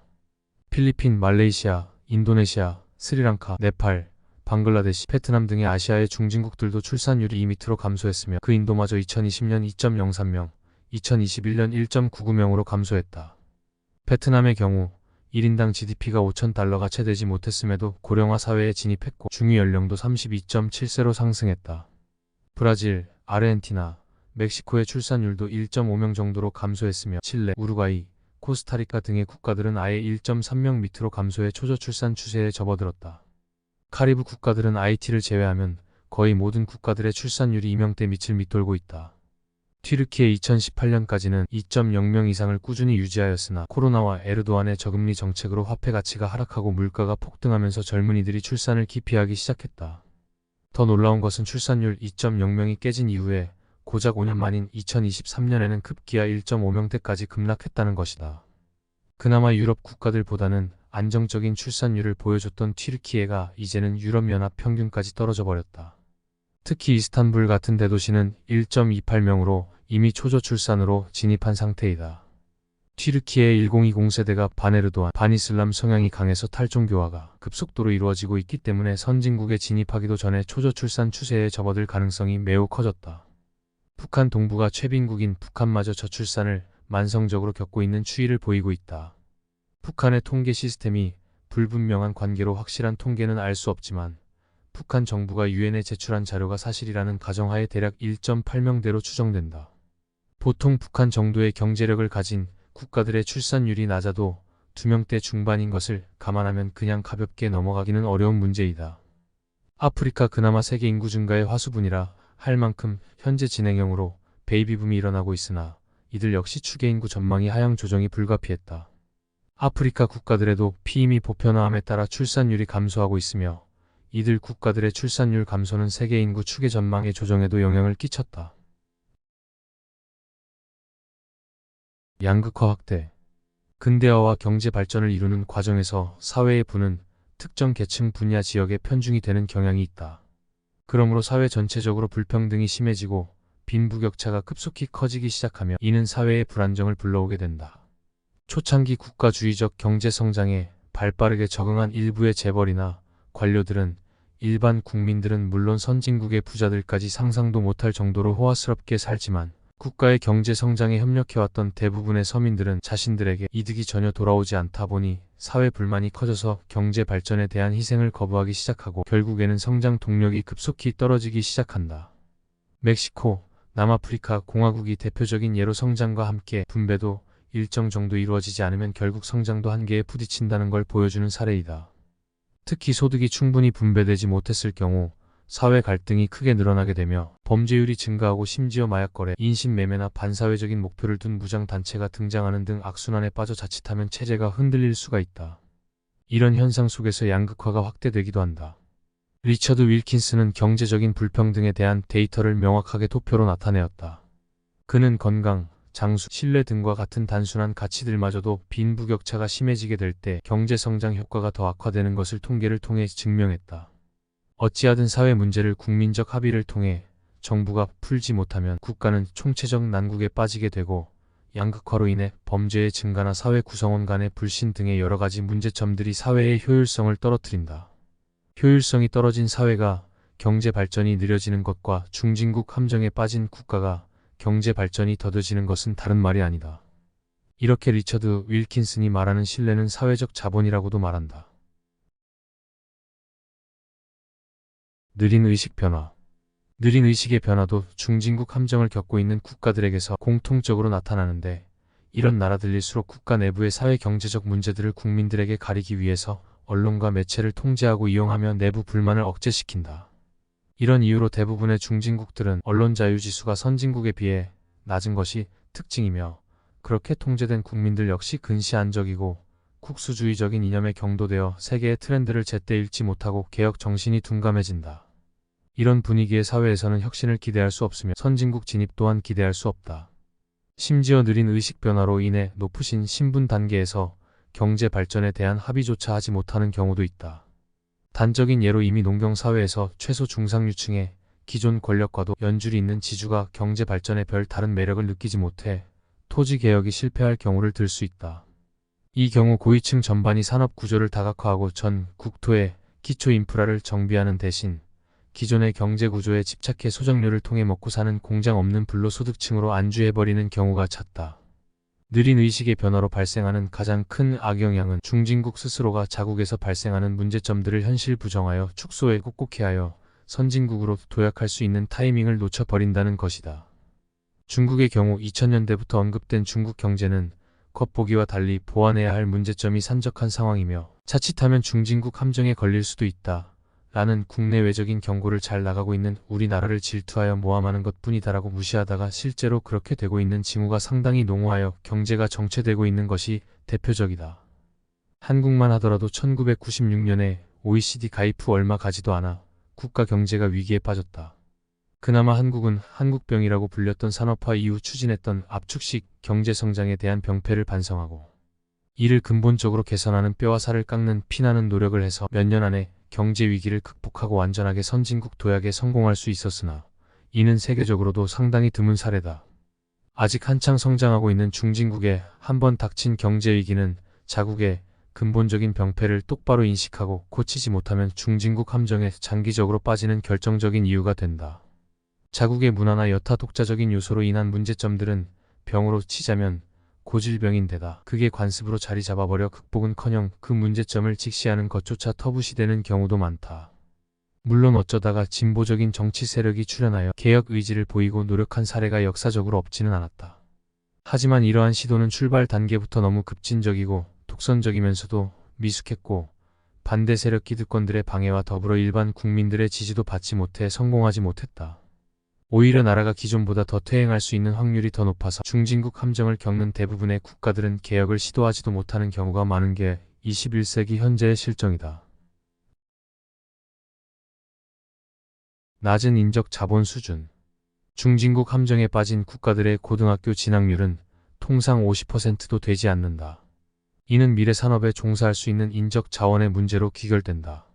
A: 필리핀, 말레이시아, 인도네시아, 스리랑카, 네팔, 방글라데시, 베트남 등의 아시아의 중진국들도 출산율이 2%로 감소했으며 그 인도마저 2020년 2.03명, 2021년 1.99명으로 감소했다. 베트남의 경우 1인당 GDP가 5,000달러가 채 되지 못했음에도 고령화 사회에 진입했고 중위 연령도 32.7세로 상승했다. 브라질, 아르헨티나, 멕시코의 출산율도 1.5명 정도로 감소했으며 칠레, 우루과이, 코스타리카 등의 국가들은 아예 1.3명 밑으로 감소해 초저출산 추세에 접어들었다. 카리브 국가들은 IT를 제외하면 거의 모든 국가들의 출산율이 2명대 밑을 밑돌고 있다. 튀르키예 2018년까지는 2.0명 이상을 꾸준히 유지하였으나 코로나와 에르도안의 저금리 정책으로 화폐 가치가 하락하고 물가가 폭등하면서 젊은이들이 출산을 기피하기 시작했다. 더 놀라운 것은 출산율 2.0명이 깨진 이후에 고작 5년 만인 2023년에는 급기야 1.5명대까지 급락했다는 것이다. 그나마 유럽 국가들보다는 안정적인 출산율을 보여줬던 튀르키예가 이제는 유럽연합 평균까지 떨어져 버렸다. 특히 이스탄불 같은 대도시는 1.28명으로 이미 초저출산으로 진입한 상태이다. 튀르키예 1020 세대가 반에르도안, 반이슬람 성향이 강해서 탈종교화가 급속도로 이루어지고 있기 때문에 선진국에 진입하기도 전에 초저출산 추세에 접어들 가능성이 매우 커졌다. 북한 동부가 최빈국인 북한마저 저출산을 만성적으로 겪고 있는 추이를 보이고 있다. 북한의 통계 시스템이 불분명한 관계로 확실한 통계는 알 수 없지만 북한 정부가 유엔에 제출한 자료가 사실이라는 가정하에 대략 1.8명대로 추정된다. 보통 북한 정도의 경제력을 가진 국가들의 출산율이 낮아도 2명대 중반인 것을 감안하면 그냥 가볍게 넘어가기는 어려운 문제이다. 아프리카 그나마 세계 인구 증가의 화수분이라 할 만큼 현재 진행형으로 베이비붐이 일어나고 있으나 이들 역시 추계 인구 전망이 하향 조정이 불가피했다. 아프리카 국가들에도 피임이 보편화함에 따라 출산율이 감소하고 있으며 이들 국가들의 출산율 감소는 세계 인구 추계 전망의 조정에도 영향을 끼쳤다. 양극화 확대. 근대화와 경제 발전을 이루는 과정에서 사회의 부는 특정 계층 분야 지역에 편중이 되는 경향이 있다. 그러므로 사회 전체적으로 불평등이 심해지고 빈부격차가 급속히 커지기 시작하며 이는 사회의 불안정을 불러오게 된다. 초창기 국가주의적 경제성장에 발빠르게 적응한 일부의 재벌이나 관료들은 일반 국민들은 물론 선진국의 부자들까지 상상도 못할 정도로 호화스럽게 살지만 국가의 경제성장에 협력해왔던 대부분의 서민들은 자신들에게 이득이 전혀 돌아오지 않다 보니 사회 불만이 커져서 경제 발전에 대한 희생을 거부하기 시작하고 결국에는 성장 동력이 급속히 떨어지기 시작한다. 멕시코, 남아프리카 공화국이 대표적인 예로 성장과 함께 분배도 일정 정도 이루어지지 않으면 결국 성장도 한계에 부딪힌다는 걸 보여주는 사례이다. 특히 소득이 충분히 분배되지 못했을 경우 사회 갈등이 크게 늘어나게 되며 범죄율이 증가하고 심지어 마약거래, 인신매매나 반사회적인 목표를 둔 무장단체가 등장하는 등 악순환에 빠져 자칫하면 체제가 흔들릴 수가 있다. 이런 현상 속에서 양극화가 확대되기도 한다. 리처드 윌킨스는 경제적인 불평등에 대한 데이터를 명확하게 도표로 나타내었다. 그는 건강, 장수, 신뢰 등과 같은 단순한 가치들마저도 빈부격차가 심해지게 될 때 경제성장 효과가 더 악화되는 것을 통계를 통해 증명했다. 어찌하든 사회 문제를 국민적 합의를 통해 정부가 풀지 못하면 국가는 총체적 난국에 빠지게 되고 양극화로 인해 범죄의 증가나 사회 구성원 간의 불신 등의 여러 가지 문제점들이 사회의 효율성을 떨어뜨린다. 효율성이 떨어진 사회가 경제 발전이 느려지는 것과 중진국 함정에 빠진 국가가 경제 발전이 더뎌지는 것은 다른 말이 아니다. 이렇게 리처드 윌킨슨이 말하는 신뢰는 사회적 자본이라고도 말한다. 느린 의식 변화. 느린 의식의 변화도 중진국 함정을 겪고 있는 국가들에게서 공통적으로 나타나는데 이런 나라들일수록 국가 내부의 사회 경제적 문제들을 국민들에게 가리기 위해서 언론과 매체를 통제하고 이용하며 내부 불만을 억제시킨다. 이런 이유로 대부분의 중진국들은 언론 자유 지수가 선진국에 비해 낮은 것이 특징이며 그렇게 통제된 국민들 역시 근시안적이고 국수주의적인 이념에 경도되어 세계의 트렌드를 제때 읽지 못하고 개혁 정신이 둔감해진다. 이런 분위기의 사회에서는 혁신을 기대할 수 없으며 선진국 진입 또한 기대할 수 없다. 심지어 느린 의식 변화로 인해 높으신 신분 단계에서 경제 발전에 대한 합의조차 하지 못하는 경우도 있다. 단적인 예로 이미 농경 사회에서 최소 중상류층의 기존 권력과도 연줄이 있는 지주가 경제 발전에 별 다른 매력을 느끼지 못해 토지 개혁이 실패할 경우를 들 수 있다. 이 경우 고위층 전반이 산업 구조를 다각화하고 전 국토의 기초 인프라를 정비하는 대신 기존의 경제 구조에 집착해 소정료를 통해 먹고 사는 공장 없는 불로소득층으로 안주해버리는 경우가 잦다. 느린 의식의 변화로 발생하는 가장 큰 악영향은 중진국 스스로가 자국에서 발생하는 문제점들을 현실 부정하여 축소에 꾹꾹해 하여 선진국으로 도약할 수 있는 타이밍을 놓쳐버린다는 것이다. 중국의 경우 2000년대부터 언급된 중국 경제는 겉보기와 달리 보완해야 할 문제점이 산적한 상황이며 자칫하면 중진국 함정에 걸릴 수도 있다. 라는 국내외적인 경고를 잘 나가고 있는 우리나라를 질투하여 모함하는 것뿐이다라고 무시하다가 실제로 그렇게 되고 있는 징후가 상당히 농후하여 경제가 정체되고 있는 것이 대표적이다. 한국만 하더라도 1996년에 OECD 가입 후 얼마 가지도 않아 국가 경제가 위기에 빠졌다. 그나마 한국은 한국병이라고 불렸던 산업화 이후 추진했던 압축식 경제성장에 대한 병폐를 반성하고 이를 근본적으로 개선하는 뼈와 살을 깎는 피나는 노력을 해서 몇 년 안에 경제 위기를 극복하고 완전하게 선진국 도약에 성공할 수 있었으나 이는 세계적으로도 상당히 드문 사례다. 아직 한창 성장하고 있는 중진국에 한번 닥친 경제 위기는 자국의 근본적인 병폐를 똑바로 인식하고 고치지 못하면 중진국 함정에 장기적으로 빠지는 결정적인 이유가 된다. 자국의 문화나 여타 독자적인 요소로 인한 문제점들은 병으로 치자면 고질병인데다 그게 관습으로 자리 잡아버려 극복은커녕 그 문제점을 직시하는 것조차 터부시되는 경우도 많다. 물론 어쩌다가 진보적인 정치 세력이 출현하여 개혁 의지를 보이고 노력한 사례가 역사적으로 없지는 않았다. 하지만 이러한 시도는 출발 단계부터 너무 급진적이고 독선적이면서도 미숙했고 반대 세력 기득권들의 방해와 더불어 일반 국민들의 지지도 받지 못해 성공하지 못했다. 오히려 나라가 기존보다 더 퇴행할 수 있는 확률이 더 높아서 중진국 함정을 겪는 대부분의 국가들은 개혁을 시도하지도 못하는 경우가 많은 게 21세기 현재의 실정이다. 낮은 인적 자본 수준. 중진국 함정에 빠진 국가들의 고등학교 진학률은 통상 50%도 되지 않는다. 이는 미래 산업에 종사할 수 있는 인적 자원의 문제로 귀결된다.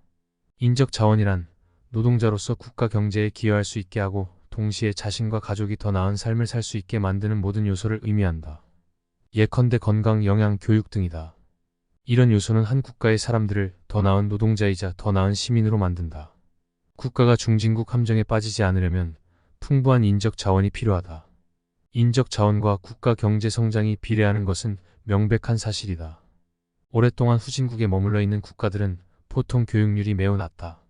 A: 인적 자원이란 노동자로서 국가 경제에 기여할 수 있게 하고 동시에 자신과 가족이 더 나은 삶을 살 수 있게 만드는 모든 요소를 의미한다. 예컨대 건강, 영양, 교육 등이다. 이런 요소는 한 국가의 사람들을 더 나은 노동자이자 더 나은 시민으로 만든다. 국가가 중진국 함정에 빠지지 않으려면 풍부한 인적 자원이 필요하다. 인적 자원과 국가 경제 성장이 비례하는 것은 명백한 사실이다. 오랫동안 후진국에 머물러 있는 국가들은 보통 교육률이 매우 낮다.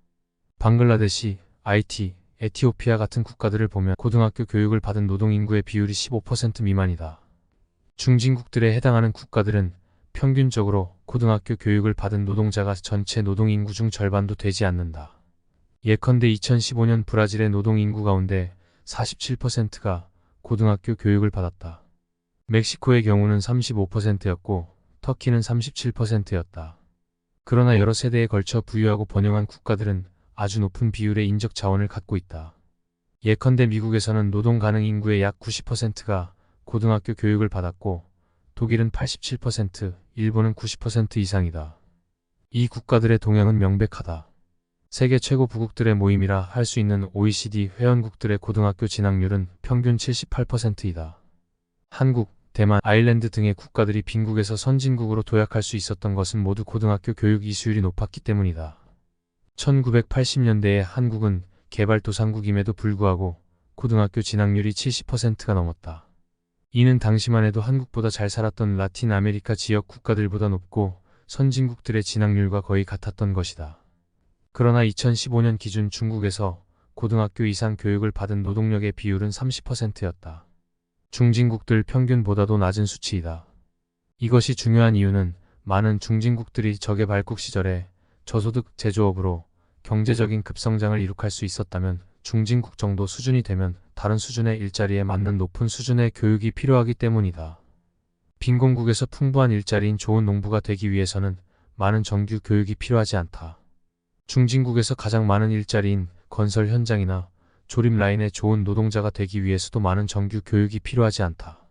A: 방글라데시, IT, 에티오피아 같은 국가들을 보면 고등학교 교육을 받은 노동 인구의 비율이 15% 미만이다. 중진국들에 해당하는 국가들은 평균적으로 고등학교 교육을 받은 노동자가 전체 노동 인구 중 절반도 되지 않는다. 예컨대 2015년 브라질의 노동 인구 가운데 47%가 고등학교 교육을 받았다. 멕시코의 경우는 35%였고 터키는 37%였다. 그러나 여러 세대에 걸쳐 부유하고 번영한 국가들은 아주 높은 비율의 인적 자원을 갖고 있다. 예컨대 미국에서는 노동 가능 인구의 약 90%가 고등학교 교육을 받았고 독일은 87%, 일본은 90% 이상이다. 이 국가들의 동향은 명백하다. 세계 최고 부국들의 모임이라 할 수 있는 OECD 회원국들의 고등학교 진학률은 평균 78%이다. 한국, 대만, 아일랜드 등의 국가들이 빈국에서 선진국으로 도약할 수 있었던 것은 모두 고등학교 교육 이수율이 높았기 때문이다. 1980년대에 한국은 개발도상국임에도 불구하고 고등학교 진학률이 70%가 넘었다. 이는 당시만 해도 한국보다 잘 살았던 라틴 아메리카 지역 국가들보다 높고 선진국들의 진학률과 거의 같았던 것이다. 그러나 2015년 기준 중국에서 고등학교 이상 교육을 받은 노동력의 비율은 30%였다. 중진국들 평균보다도 낮은 수치이다. 이것이 중요한 이유는 많은 중진국들이 적의 발국 시절에 저소득 제조업으로 경제적인 급성장을 이룩할 수 있었다면 중진국 정도 수준이 되면 다른 수준의 일자리에 맞는 높은 수준의 교육이 필요하기 때문이다. 빈곤국에서 풍부한 일자리인 좋은 농부가 되기 위해서는 많은 정규 교육이 필요하지 않다. 중진국에서 가장 많은 일자리인 건설 현장이나 조립 라인의 좋은 노동자가 되기 위해서도 많은 정규 교육이 필요하지 않다.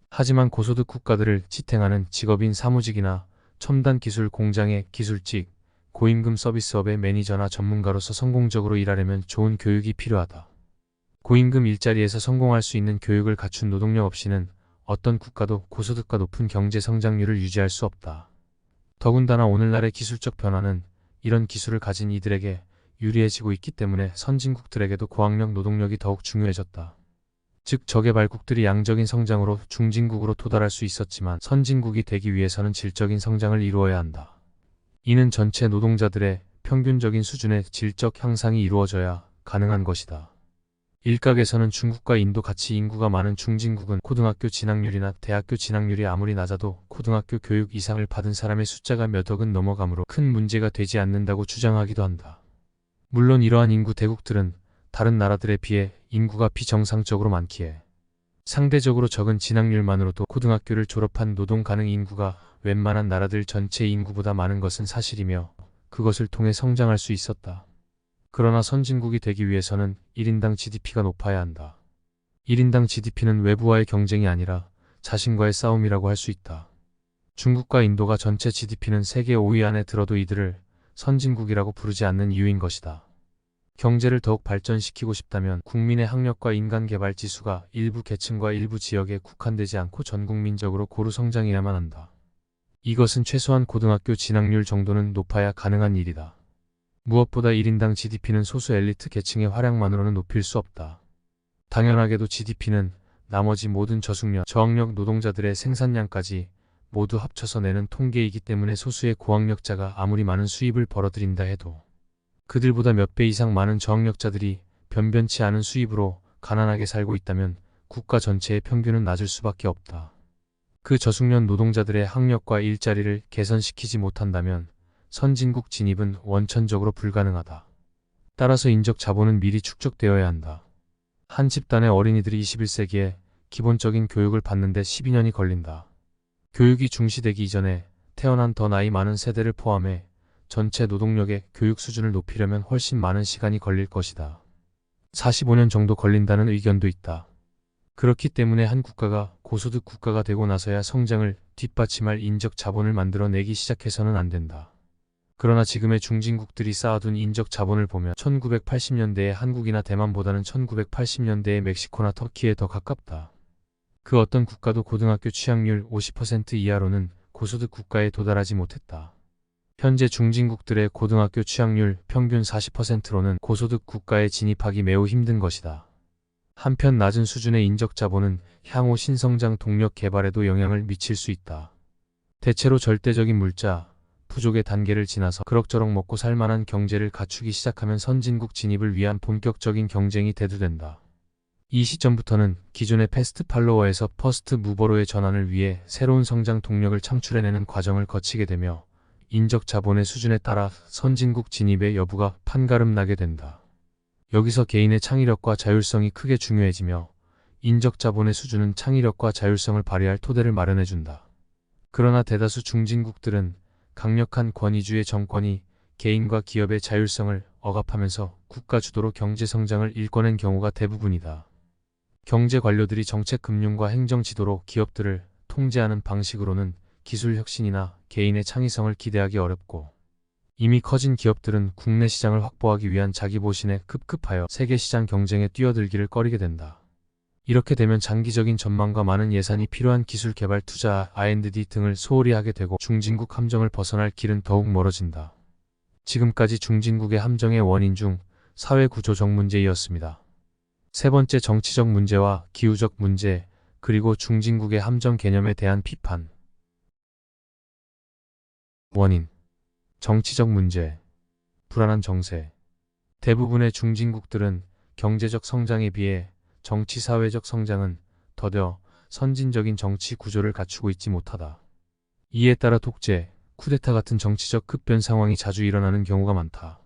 A: 하지만 고소득 국가들을 지탱하는 직업인 사무직이나 첨단 기술 공장의 기술직, 고임금 서비스업의 매니저나 전문가로서 성공적으로 일하려면 좋은 교육이 필요하다. 고임금 일자리에서 성공할 수 있는 교육을 갖춘 노동력 없이는 어떤 국가도 고소득과 높은 경제 성장률을 유지할 수 없다. 더군다나 오늘날의 기술적 변화는 이런 기술을 가진 이들에게 유리해지고 있기 때문에 선진국들에게도 고학력 노동력이 더욱 중요해졌다. 즉 저개발국들이 양적인 성장으로 중진국으로 도달할 수 있었지만 선진국이 되기 위해서는 질적인 성장을 이루어야 한다. 이는 전체 노동자들의 평균적인 수준의 질적 향상이 이루어져야 가능한 것이다. 일각에서는 중국과 인도 같이 인구가 많은 중진국은 고등학교 진학률이나 대학교 진학률이 아무리 낮아도 고등학교 교육 이상을 받은 사람의 숫자가 몇 억은 넘어가므로 큰 문제가 되지 않는다고 주장하기도 한다. 물론 이러한 인구 대국들은 다른 나라들에 비해 인구가 비정상적으로 많기에 상대적으로 적은 진학률만으로도 고등학교를 졸업한 노동 가능 인구가 웬만한 나라들 전체 인구보다 많은 것은 사실이며 그것을 통해 성장할 수 있었다. 그러나 선진국이 되기 위해서는 1인당 GDP가 높아야 한다. 1인당 GDP는 외부와의 경쟁이 아니라 자신과의 싸움이라고 할 수 있다. 중국과 인도가 전체 GDP는 세계 5위 안에 들어도 이들을 선진국이라고 부르지 않는 이유인 것이다. 경제를 더욱 발전시키고 싶다면 국민의 학력과 인간 개발 지수가 일부 계층과 일부 지역에 국한되지 않고 전국민적으로 고루 성장해야만 한다. 이것은 최소한 고등학교 진학률 정도는 높아야 가능한 일이다. 무엇보다 1인당 GDP는 소수 엘리트 계층의 활약만으로는 높일 수 없다. 당연하게도 GDP는 나머지 모든 저숙련, 저학력 노동자들의 생산량까지 모두 합쳐서 내는 통계이기 때문에 소수의 고학력자가 아무리 많은 수입을 벌어들인다 해도 그들보다 몇 배 이상 많은 저학력자들이 변변치 않은 수입으로 가난하게 살고 있다면 국가 전체의 평균은 낮을 수밖에 없다. 그 저숙련 노동자들의 학력과 일자리를 개선시키지 못한다면 선진국 진입은 원천적으로 불가능하다. 따라서 인적 자본은 미리 축적되어야 한다. 한 집단의 어린이들이 21세기에 기본적인 교육을 받는데 12년이 걸린다. 교육이 중시되기 이전에 태어난 더 나이 많은 세대를 포함해 전체 노동력의 교육 수준을 높이려면 훨씬 많은 시간이 걸릴 것이다. 45년 정도 걸린다는 의견도 있다. 그렇기 때문에 한 국가가 고소득 국가가 되고 나서야 성장을 뒷받침할 인적 자본을 만들어내기 시작해서는 안 된다. 그러나 지금의 중진국들이 쌓아둔 인적 자본을 보면 1980년대의 한국이나 대만보다는 1980년대의 멕시코나 터키에 더 가깝다. 그 어떤 국가도 고등학교 취학률 50% 이하로는 고소득 국가에 도달하지 못했다. 현재 중진국들의 고등학교 취학률 평균 40%로는 고소득 국가에 진입하기 매우 힘든 것이다. 한편 낮은 수준의 인적 자본은 향후 신성장 동력 개발에도 영향을 미칠 수 있다. 대체로 절대적인 물자 부족의 단계를 지나서 그럭저럭 먹고 살 만한 경제를 갖추기 시작하면 선진국 진입을 위한 본격적인 경쟁이 대두된다. 이 시점부터는 기존의 패스트 팔로워에서 퍼스트 무버로의 전환을 위해 새로운 성장 동력을 창출해내는 과정을 거치게 되며 인적 자본의 수준에 따라 선진국 진입의 여부가 판가름 나게 된다. 여기서 개인의 창의력과 자율성이 크게 중요해지며 인적 자본의 수준은 창의력과 자율성을 발휘할 토대를 마련해준다. 그러나 대다수 중진국들은 강력한 권위주의 정권이 개인과 기업의 자율성을 억압하면서 국가 주도로 경제 성장을 일궈낸 경우가 대부분이다. 경제 관료들이 정책 금융과 행정 지도로 기업들을 통제하는 방식으로는 기술 혁신이나 개인의 창의성을 기대하기 어렵고 이미 커진 기업들은 국내 시장을 확보하기 위한 자기 보신에 급급하여 세계 시장 경쟁에 뛰어들기를 꺼리게 된다. 이렇게 되면 장기적인 전망과 많은 예산이 필요한 기술 개발 투자, R&D 등을 소홀히 하게 되고 중진국 함정을 벗어날 길은 더욱 멀어진다. 지금까지 중진국의 함정의 원인 중 사회구조적 문제이었습니다. 세 번째 정치적 문제와 기후적 문제, 그리고 중진국의 함정 개념에 대한 비판. 원인. 정치적 문제. 불안한 정세. 대부분의 중진국들은 경제적 성장에 비해 정치 사회적 성장은 더뎌 선진적인 정치 구조를 갖추고 있지 못하다. 이에 따라 독재, 쿠데타 같은 정치적 급변 상황이 자주 일어나는 경우가 많다.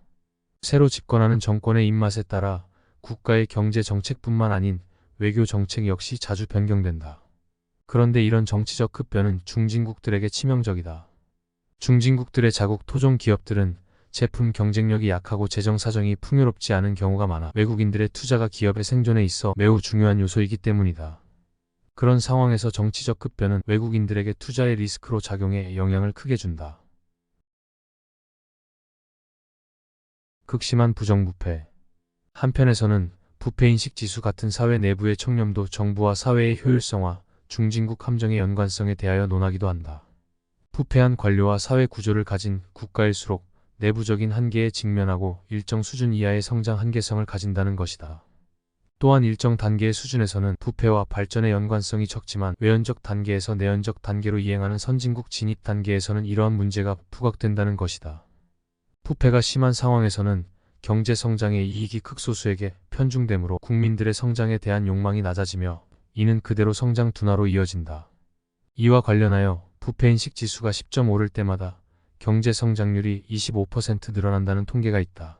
A: 새로 집권하는 정권의 입맛에 따라 국가의 경제 정책뿐만 아닌 외교 정책 역시 자주 변경된다. 그런데 이런 정치적 급변은 중진국들에게 치명적이다. 중진국들의 자국 토종 기업들은 제품 경쟁력이 약하고 재정 사정이 풍요롭지 않은 경우가 많아 외국인들의 투자가 기업의 생존에 있어 매우 중요한 요소이기 때문이다. 그런 상황에서 정치적 급변은 외국인들에게 투자의 리스크로 작용해 영향을 크게 준다. 극심한 부정부패. 한편에서는 부패인식 지수 같은 사회 내부의 청렴도 정부와 사회의 효율성화, 중진국 함정의 연관성에 대하여 논하기도 한다. 부패한 관료와 사회 구조를 가진 국가일수록 내부적인 한계에 직면하고 일정 수준 이하의 성장 한계성을 가진다는 것이다. 또한 일정 단계의 수준에서는 부패와 발전의 연관성이 적지만 외연적 단계에서 내연적 단계로 이행하는 선진국 진입 단계에서는 이러한 문제가 부각된다는 것이다. 부패가 심한 상황에서는 경제 성장의 이익이 극소수에게 편중되므로 국민들의 성장에 대한 욕망이 낮아지며 이는 그대로 성장 둔화로 이어진다. 이와 관련하여 부패인식 지수가 10점 오를 때마다 경제 성장률이 25% 늘어난다는 통계가 있다.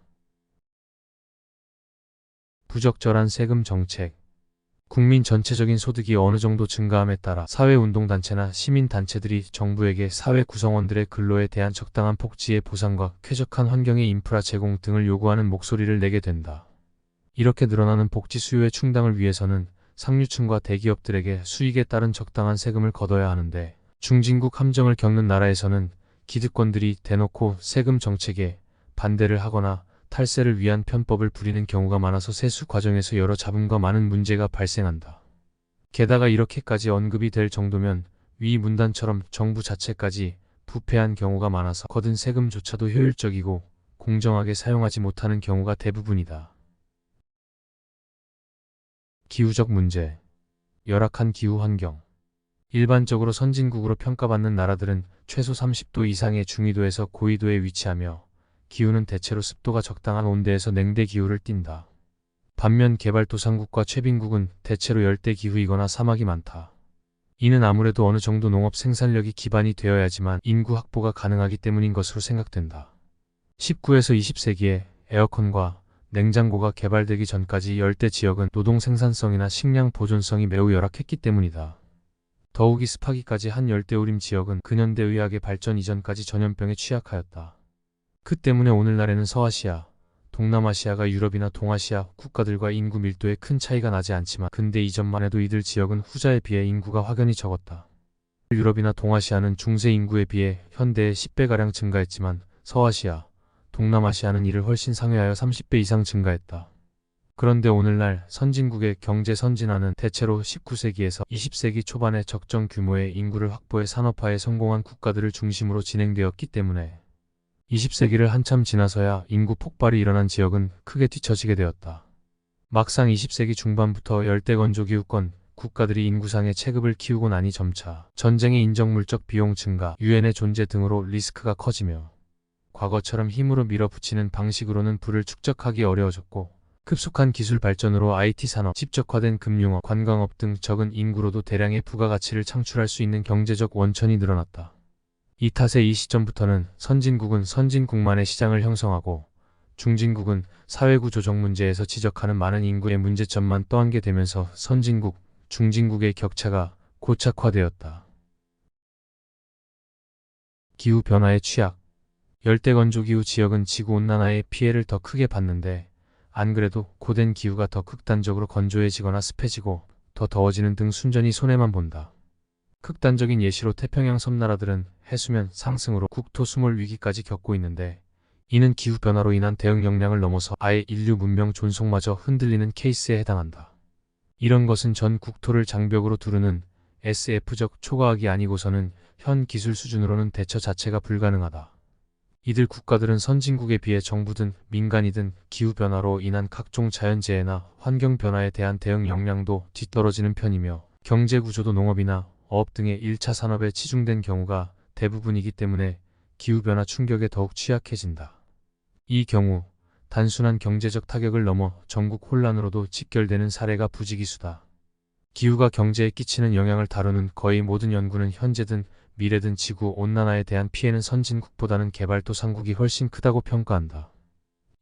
A: 부적절한 세금 정책. 국민 전체적인 소득이 어느 정도 증가함에 따라 사회운동단체나 시민단체들이 정부에게 사회 구성원들의 근로에 대한 적당한 복지의 보상과 쾌적한 환경의 인프라 제공 등을 요구하는 목소리를 내게 된다. 이렇게 늘어나는 복지 수요의 충당을 위해서는 상류층과 대기업들에게 수익에 따른 적당한 세금을 걷어야 하는데 중진국 함정을 겪는 나라에서는 기득권들이 대놓고 세금 정책에 반대를 하거나 탈세를 위한 편법을 부리는 경우가 많아서 세수 과정에서 여러 잡음과 많은 문제가 발생한다. 게다가 이렇게까지 언급이 될 정도면 위 문단처럼 정부 자체까지 부패한 경우가 많아서 거둔 세금조차도 효율적이고 공정하게 사용하지 못하는 경우가 대부분이다. 기후적 문제. 열악한 기후 환경. 일반적으로 선진국으로 평가받는 나라들은 최소 30도 이상의 중위도에서 고위도에 위치하며 기후는 대체로 습도가 적당한 온대에서 냉대 기후를 띈다. 반면 개발도상국과 최빈국은 대체로 열대 기후이거나 사막이 많다. 이는 아무래도 어느 정도 농업 생산력이 기반이 되어야지만 인구 확보가 가능하기 때문인 것으로 생각된다. 19에서 20세기에 에어컨과 냉장고가 개발되기 전까지 열대 지역은 노동 생산성이나 식량 보존성이 매우 열악했기 때문이다. 더욱이 습하기까지 한 열대우림 지역은 근현대 의학의 발전 이전까지 전염병에 취약하였다. 그 때문에 오늘날에는 서아시아, 동남아시아가 유럽이나 동아시아 국가들과 인구 밀도에 큰 차이가 나지 않지만 근대 이전만 해도 이들 지역은 후자에 비해 인구가 확연히 적었다. 유럽이나 동아시아는 중세 인구에 비해 현대에 10배가량 증가했지만 서아시아, 동남아시아는 이를 훨씬 상회하여 30배 이상 증가했다. 그런데 오늘날 선진국의 경제 선진화는 대체로 19세기에서 20세기 초반에 적정 규모의 인구를 확보해 산업화에 성공한 국가들을 중심으로 진행되었기 때문에 20세기를 한참 지나서야 인구 폭발이 일어난 지역은 크게 뒤처지게 되었다. 막상 20세기 중반부터 열대건조기후권 국가들이 인구상의 체급을 키우고 나니 점차 전쟁의 인정물적 비용 증가, 유엔의 존재 등으로 리스크가 커지며 과거처럼 힘으로 밀어붙이는 방식으로는 부를 축적하기 어려워졌고 급속한 기술 발전으로 IT 산업, 집적화된 금융업, 관광업 등 적은 인구로도 대량의 부가가치를 창출할 수 있는 경제적 원천이 늘어났다. 이 탓에 이 시점부터는 선진국은 선진국만의 시장을 형성하고 중진국은 사회구조적 문제에서 지적하는 많은 인구의 문제점만 떠안게 되면서 선진국, 중진국의 격차가 고착화되었다. 기후변화의 취약. 열대건조기후 지역은 지구온난화의 피해를 더 크게 받는데 안 그래도 고된 기후가 더 극단적으로 건조해지거나 습해지고 더 더워지는 등 순전히 손해만 본다. 극단적인 예시로 태평양 섬나라들은 해수면 상승으로 국토 수몰 위기까지 겪고 있는데 이는 기후변화로 인한 대응 역량을 넘어서 아예 인류 문명 존속마저 흔들리는 케이스에 해당한다. 이런 것은 전 국토를 장벽으로 두르는 SF적 초과학이 아니고서는 현 기술 수준으로는 대처 자체가 불가능하다. 이들 국가들은 선진국에 비해 정부든 민간이든 기후변화로 인한 각종 자연재해나 환경변화에 대한 대응 역량도 뒤떨어지는 편이며 경제구조도 농업이나 어업 등의 1차 산업에 치중된 경우가 대부분이기 때문에 기후변화 충격에 더욱 취약해진다. 이 경우 단순한 경제적 타격을 넘어 전국 혼란으로도 직결되는 사례가 부지기수다. 기후가 경제에 끼치는 영향을 다루는 거의 모든 연구는 현재든 미래든 지구 온난화에 대한 피해는 선진국보다는 개발도상국이 훨씬 크다고 평가한다.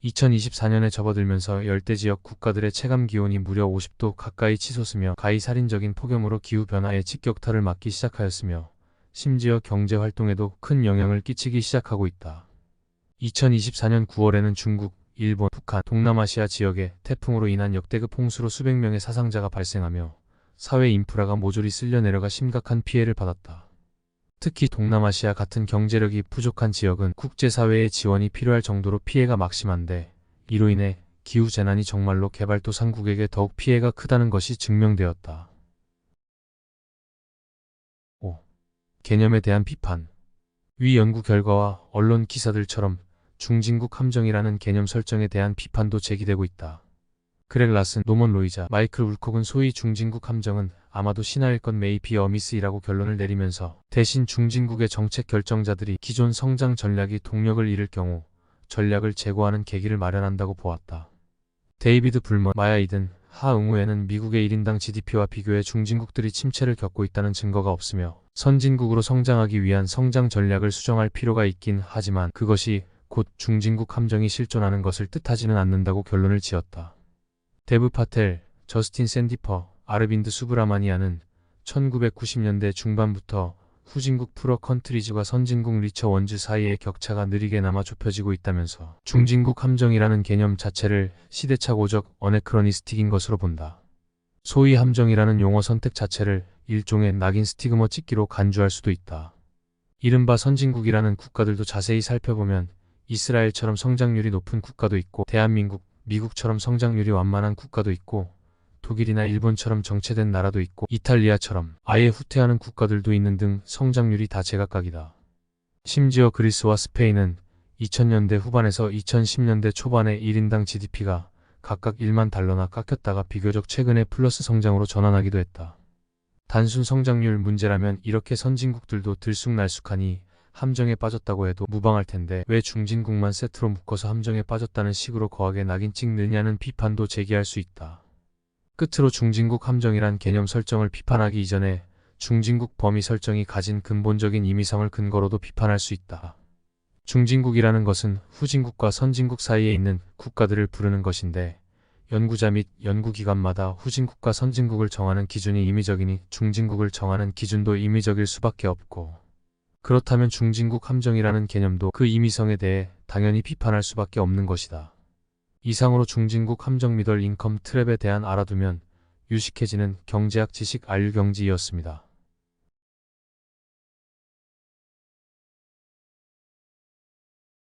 A: 2024년에 접어들면서 열대지역 국가들의 체감기온이 무려 50도 가까이 치솟으며 가히 살인적인 폭염으로 기후변화의 직격탄을 맞기 시작하였으며 심지어 경제활동에도 큰 영향을 끼치기 시작하고 있다. 2024년 9월에는 중국, 일본, 북한, 동남아시아 지역에 태풍으로 인한 역대급 홍수로 수백 명의 사상자가 발생하며 사회 인프라가 모조리 쓸려 내려가 심각한 피해를 받았다. 특히 동남아시아 같은 경제력이 부족한 지역은 국제사회의 지원이 필요할 정도로 피해가 막심한데 이로 인해 기후재난이 정말로 개발도상국에게 더욱 피해가 크다는 것이 증명되었다. 5. 개념에 대한 비판. 위 연구 결과와 언론 기사들처럼 중진국 함정이라는 개념 설정에 대한 비판도 제기되고 있다. 그렉 라슨, 노먼 로이자, 마이클 울콕은 소위 중진국 함정은 아마도 신화일 것 may be a myth이라고 결론을 내리면서 대신 중진국의 정책 결정자들이 기존 성장 전략이 동력을 잃을 경우 전략을 재고하는 계기를 마련한다고 보았다. 데이비드 불먼, 마야 이든, 하 응우에는 미국의 1인당 GDP와 비교해 중진국들이 침체를 겪고 있다는 증거가 없으며 선진국으로 성장하기 위한 성장 전략을 수정할 필요가 있긴 하지만 그것이 곧 중진국 함정이 실존하는 것을 뜻하지는 않는다고 결론을 지었다. 데브 파텔, 저스틴 샌디퍼, 아르빈드 수브라마니아는 1990년대 중반부터 후진국 프로 컨트리즈와 선진국 리처 원즈 사이의 격차가 느리게 남아 좁혀지고 있다면서 중진국 함정이라는 개념 자체를 시대착오적 어네크로니스틱인 것으로 본다. 소위 함정이라는 용어 선택 자체를 일종의 낙인 스티그머 찍기로 간주할 수도 있다. 이른바 선진국이라는 국가들도 자세히 살펴보면 이스라엘처럼 성장률이 높은 국가도 있고 대한민국, 미국처럼 성장률이 완만한 국가도 있고 독일이나 일본처럼 정체된 나라도 있고 이탈리아처럼 아예 후퇴하는 국가들도 있는 등 성장률이 다 제각각이다. 심지어 그리스와 스페인은 2000년대 후반에서 2010년대 초반에 1인당 GDP가 각각 1만 달러나 깎였다가 비교적 최근에 플러스 성장으로 전환하기도 했다. 단순 성장률 문제라면 이렇게 선진국들도 들쑥날쑥하니 함정에 빠졌다고 해도 무방할 텐데 왜 중진국만 세트로 묶어서 함정에 빠졌다는 식으로 거하게 낙인 찍느냐는 비판도 제기할 수 있다. 끝으로 중진국 함정이란 개념 설정을 비판하기 이전에 중진국 범위 설정이 가진 근본적인 임의성을 근거로도 비판할 수 있다. 중진국이라는 것은 후진국과 선진국 사이에 있는 국가들을 부르는 것인데 연구자 및 연구기관마다 후진국과 선진국을 정하는 기준이 임의적이니 중진국을 정하는 기준도 임의적일 수밖에 없고 그렇다면 중진국 함정이라는 개념도 그 임의성에 대해 당연히 비판할 수밖에 없는 것이다. 이상으로 중진국 함정 미들 인컴 트랩에 대한 알아두면 유식해지는 경제학 지식 알류경지이었습니다.